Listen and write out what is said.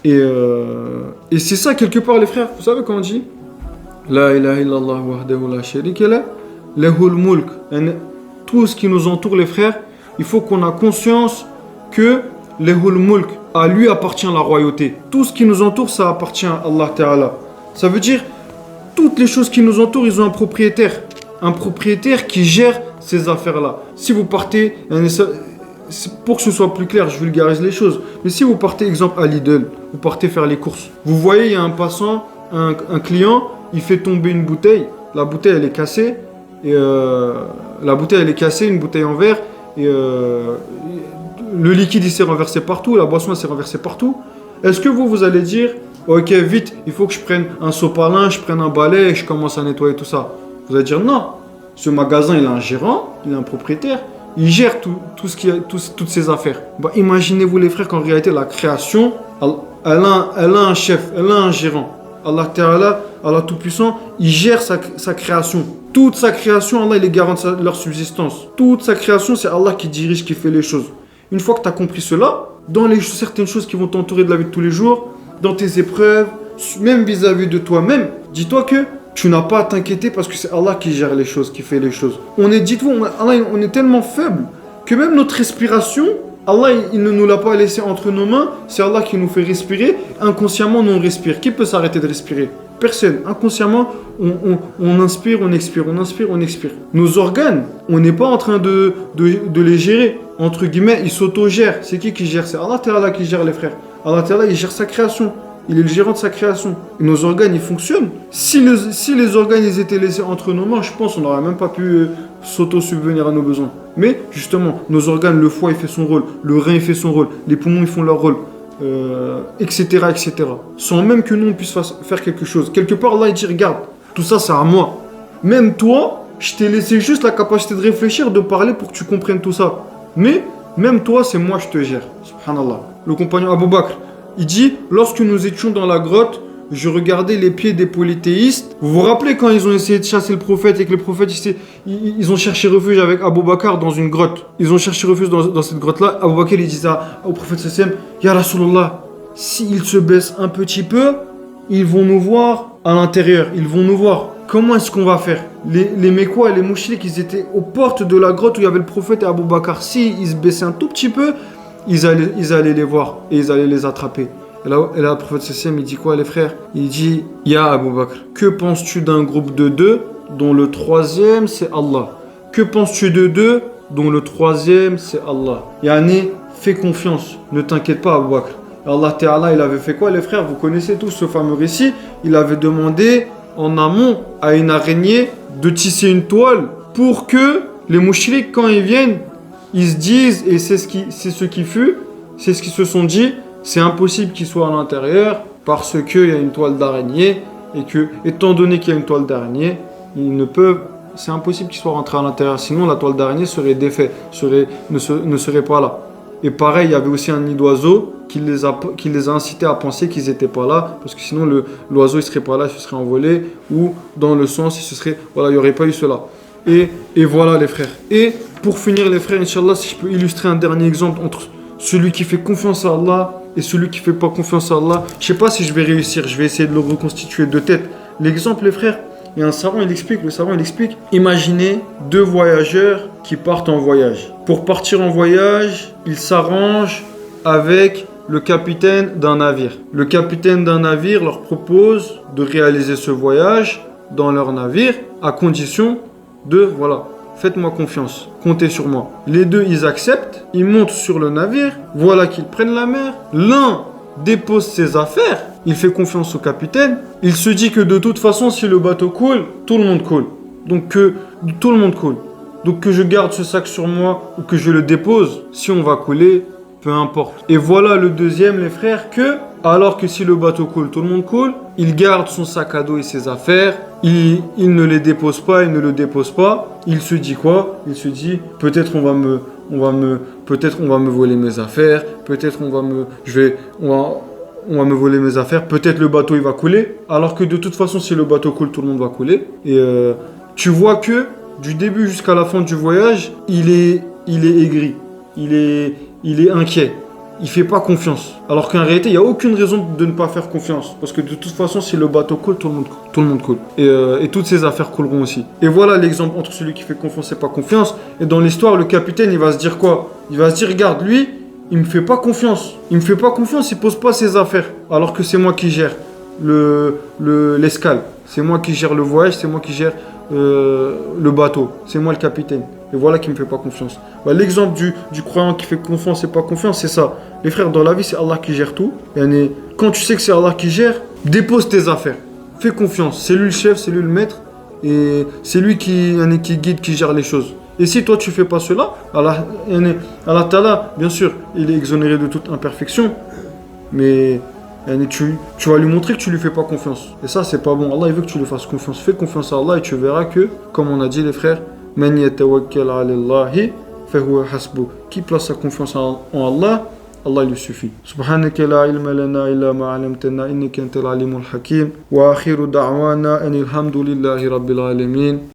Et c'est ça, quelque part, les frères. Vous savez quand on dit La ilaha illallah wahdahu la sharika lah, lahul mulk. Tout ce qui nous entoure, les frères, il faut qu'on ait conscience que lahul mulk, à lui appartient la royauté. Tout ce qui nous entoure, ça appartient à Allah Ta'ala. Ça veut dire, toutes les choses qui nous entourent, ils ont un propriétaire. Un propriétaire qui gère ces affaires-là. Si vous partez, pour que ce soit plus clair, je vulgarise les choses. Mais si vous partez, exemple, à Lidl, vous partez faire les courses. Vous voyez, il y a un passant, un client, il fait tomber une bouteille. La bouteille, elle est cassée. Et la bouteille, elle est cassée, une bouteille en verre. Et le liquide, il s'est renversé partout. La boisson, elle s'est renversée partout. Est-ce que vous allez dire, ok, vite, il faut que je prenne un sopalin, je prenne un balai et je commence à nettoyer tout ça? Vous allez dire non. Ce magasin, il a un gérant, il a un propriétaire. Il gère tout ce qui a, toutes ces affaires. Bah, imaginez-vous les frères qu'en réalité la création, elle a un chef, elle a un gérant. Allah Ta'ala, Allah Tout-Puissant, il gère sa création. Toute sa création, Allah il est garant de leur subsistance. Toute sa création, c'est Allah qui dirige, qui fait les choses. Une fois que tu as compris cela, dans certaines choses qui vont t'entourer de la vie de tous les jours, dans tes épreuves, même vis-à-vis de toi-même, dis-toi que tu n'as pas à t'inquiéter parce que c'est Allah qui gère les choses, qui fait les choses. Dites-vous, on est tellement faible que même notre respiration, Allah, il ne nous l'a pas laissé entre nos mains. C'est Allah qui nous fait respirer. Inconsciemment, nous on respire. Qui peut s'arrêter de respirer? Personne. Inconsciemment, on inspire, on expire, on inspire, on expire. Nos organes, on n'est pas en train de les gérer. Entre guillemets, ils s'auto-gèrent. C'est qui gère? C'est Allah Ta'ala qui gère, les frères. Allah Ta'ala, il gère sa création. Il est le gérant de sa création. Et nos organes, ils fonctionnent. Si les organes ils étaient laissés entre nos mains, je pense qu'on n'aurait même pas pu s'auto-subvenir à nos besoins. Mais justement, nos organes, le foie, il fait son rôle. Le rein, il fait son rôle. Les poumons, ils font leur rôle. Etc., etc. Sans même que nous, on puisse faire quelque chose. Quelque part, Allah, il dit, regarde, tout ça, c'est à moi. Même toi, je t'ai laissé juste la capacité de réfléchir, de parler pour que tu comprennes tout ça. Mais, même toi, c'est moi, je te gère. Subhanallah. Le compagnon Abu Bakr, il dit, lorsque nous étions dans la grotte, je regardais les pieds des polythéistes. Vous vous rappelez quand ils ont essayé de chasser le prophète et que le prophète, ils ont cherché refuge avec Abu Bakr dans une grotte. Ils ont cherché refuge dans cette grotte-là. Abu Bakr, il disait au prophète sallam, Ya Rasulallah, s'ils se baissent un petit peu, ils vont nous voir à l'intérieur. Ils vont nous voir. Comment est-ce qu'on va faire? Les Mécois et les Mouchriques, ils étaient aux portes de la grotte où il y avait le prophète et Abu Bakr. S'ils se baissaient un tout petit peu, ils allaient les voir et ils allaient les attraper. Et là, le prophète sallam, il dit quoi, les frères? Il dit, Ya Abu Bakr, que penses-tu d'un groupe de deux dont le troisième c'est Allah? Que penses-tu de deux dont le troisième c'est Allah? Yani, fais confiance, ne t'inquiète pas Abu Bakr. Allah Ta'ala, il avait fait quoi, les frères? Vous connaissez tous ce fameux récit. Il avait demandé en amont à une araignée de tisser une toile pour que les mouchriks, quand ils viennent, ils se disent, et c'est ce qu'ils se sont dit, c'est impossible qu'il soit à l'intérieur parce qu'il y a une toile d'araignée et que, étant donné qu'il y a une toile d'araignée, c'est impossible qu'il soit rentré à l'intérieur. Sinon, la toile d'araignée serait défaite, ne serait pas là. Et pareil, il y avait aussi un nid d'oiseau qui les a incités à penser qu'ils n'étaient pas là parce que sinon, l'oiseau il serait pas là, il se serait envolé ou dans le sens, il n'y aurait pas eu cela. Et voilà, les frères. Et pour finir, les frères, Inch'Allah, si je peux illustrer un dernier exemple entre celui qui fait confiance à Allah et celui qui ne fait pas confiance à Allah, je ne sais pas si je vais réussir, je vais essayer de le reconstituer de tête. L'exemple, les frères, il y a un savant, le savant il explique, imaginez deux voyageurs qui partent en voyage. Pour partir en voyage, ils s'arrangent avec le capitaine d'un navire. Le capitaine d'un navire leur propose de réaliser ce voyage dans leur navire à condition de, voilà, faites-moi confiance, comptez sur moi. Les deux, ils acceptent, ils montent sur le navire, voilà qu'ils prennent la mer. L'un dépose ses affaires, il fait confiance au capitaine, il se dit que de toute façon, si le bateau coule, tout le monde coule. Donc que je garde ce sac sur moi ou que je le dépose, si on va couler, peu importe. Et voilà le deuxième, les frères, alors que si le bateau coule, tout le monde coule, il garde son sac à dos et ses affaires, il ne les dépose pas, il ne le dépose pas. Il se dit quoi? Il se dit, peut-être on va me voler mes affaires, peut-être on va me voler mes affaires, peut-être le bateau il va couler, alors que de toute façon si le bateau coule, tout le monde va couler. Et tu vois que du début jusqu'à la fin du voyage, il est aigri, il est inquiet. il fait pas confiance. Alors qu'en réalité, il n'y a aucune raison de ne pas faire confiance. Parce que de toute façon, si le bateau coule, tout le monde coule. Et toutes ces affaires couleront aussi. Et voilà l'exemple entre celui qui fait confiance et pas confiance. Et dans l'histoire, le capitaine, il va se dire quoi? Il va se dire, regarde, lui, il me fait pas confiance. Il me fait pas confiance, il pose pas ses affaires. Alors que c'est moi qui gère l'escale. C'est moi qui gère le voyage, c'est moi qui gère le bateau. C'est moi le capitaine. Et voilà qui me fait pas confiance. Bah, l'exemple du croyant qui fait confiance et pas confiance, c'est ça. Les frères, dans la vie, c'est Allah qui gère tout. Et quand tu sais que c'est Allah qui gère, dépose tes affaires. Fais confiance. C'est lui le chef, c'est lui le maître. Et c'est lui qui guide, qui gère les choses. Et si toi tu fais pas cela, Allah Ta'ala, bien sûr, il est exonéré de toute imperfection. Mais tu vas lui montrer que tu lui fais pas confiance. Et ça, c'est pas bon. Allah, il veut que tu lui fasses confiance. Fais confiance à Allah et tu verras que, comme on a dit les frères, Man yatawakkal ala Allahi fahuwa hasbuh. Qui place sa confiance en Allah, Allah lui suffit. Subhanaka la ilma lana illa ma 'allamtana innaka antal alimul hakim. Wa akhiru da'wana anil hamdulillahi rabbil alamin.